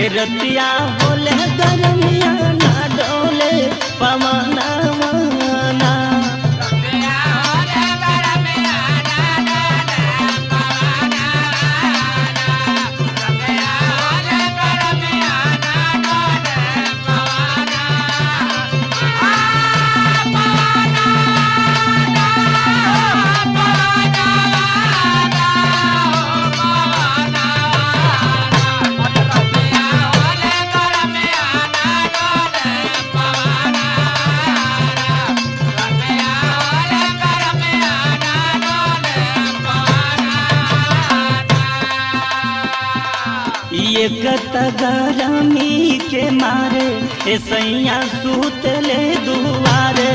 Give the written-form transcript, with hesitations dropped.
ए रतिया होले गर्मिया ना डोले पवना माना एक गरमी के मारे ए सैया सूतले दुआरे